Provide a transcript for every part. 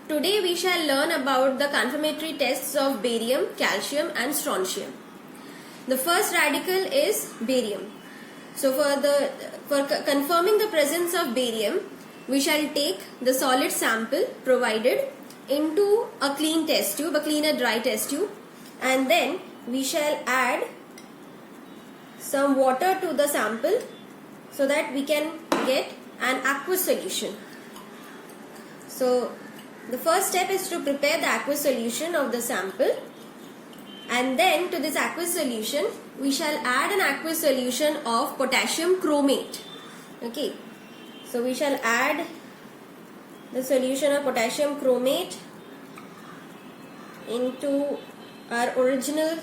Today we shall learn about the confirmatory tests of barium, calcium and strontium. The first radical is barium. So for confirming the presence of barium, we shall take the solid sample provided into a clean test tube, a clean and dry test tube, and then we shall add some water to the sample so that we can get an aqueous solution. So the first step is to prepare the aqueous solution of the sample, and then to this aqueous solution we shall add an aqueous solution of potassium chromate. Okay, so we shall add the solution of potassium chromate into our original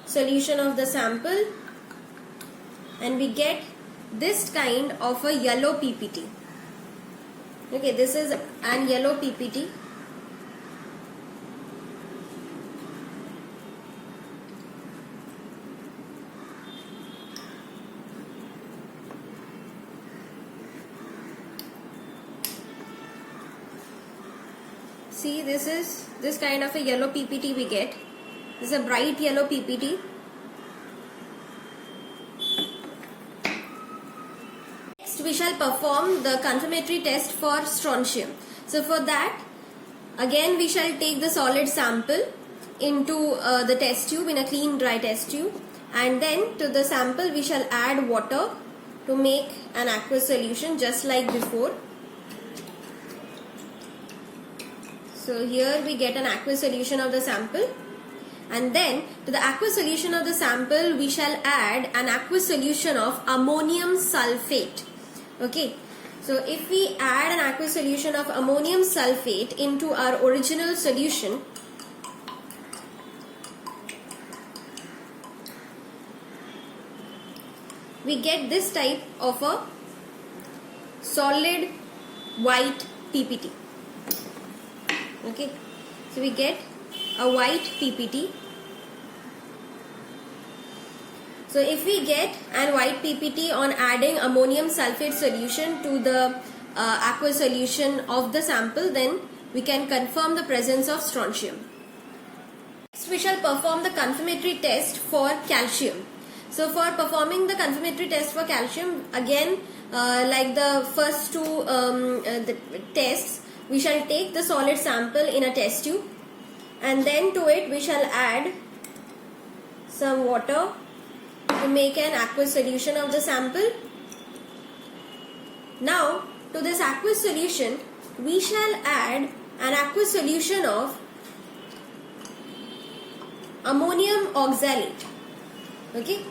solution of the sample, and we get this kind of a yellow PPT. Okay, this is an yellow PPT. See, this is this kind of a yellow PPT we get. This is a bright yellow PPT. Next we shall perform the confirmatory test for strontium. So for that, again we shall take the solid sample into the test tube in a clean dry test tube, and then to the sample we shall add water to make an aqueous solution just like before. So here we get an aqueous solution of the sample, and then to the aqueous solution of the sample we shall add an aqueous solution of ammonium sulfate. Okay, so if we add an aqueous solution of ammonium sulfate into our original solution, we get this type of a solid white PPT. Okay, so we get a white PPT. So if we get a white PPT on adding ammonium sulfate solution to the aqueous solution of the sample, then we can confirm the presence of strontium. Next we shall perform the confirmatory test for calcium. So for performing the confirmatory test for calcium, again like the first two the tests, we shall take the solid sample in a test tube, and then to it we shall add some water to make an aqueous solution of the sample. Now to this aqueous solution we shall add an aqueous solution of ammonium oxalate. Okay,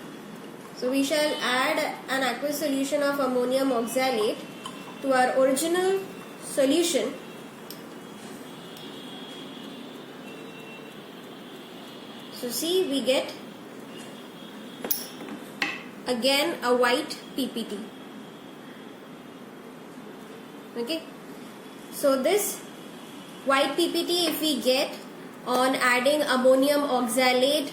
so we shall add an aqueous solution of ammonium oxalate to our original solution. So see, we get again a white PPT. Okay, so this white PPT if we get on adding ammonium oxalate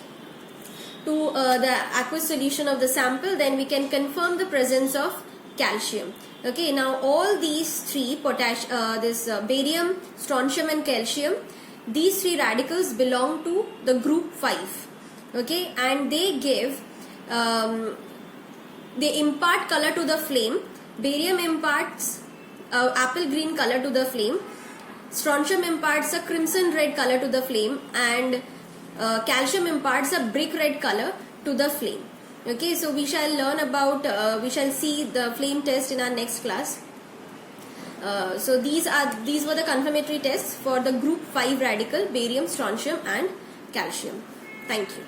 to the aqueous solution of the sample, then we can confirm the presence of calcium. Okay, now all these three barium, strontium and calcium, these three radicals belong to the group 5. Okay, and they give they impart color to the flame. Barium imparts apple green color to the flame, strontium imparts a crimson red color to the flame, and calcium imparts a brick red color to the flame. Okay, so we shall learn about we shall see the flame test in our next class. So these were the confirmatory tests for the group 5 radical barium, strontium and calcium. Thank you.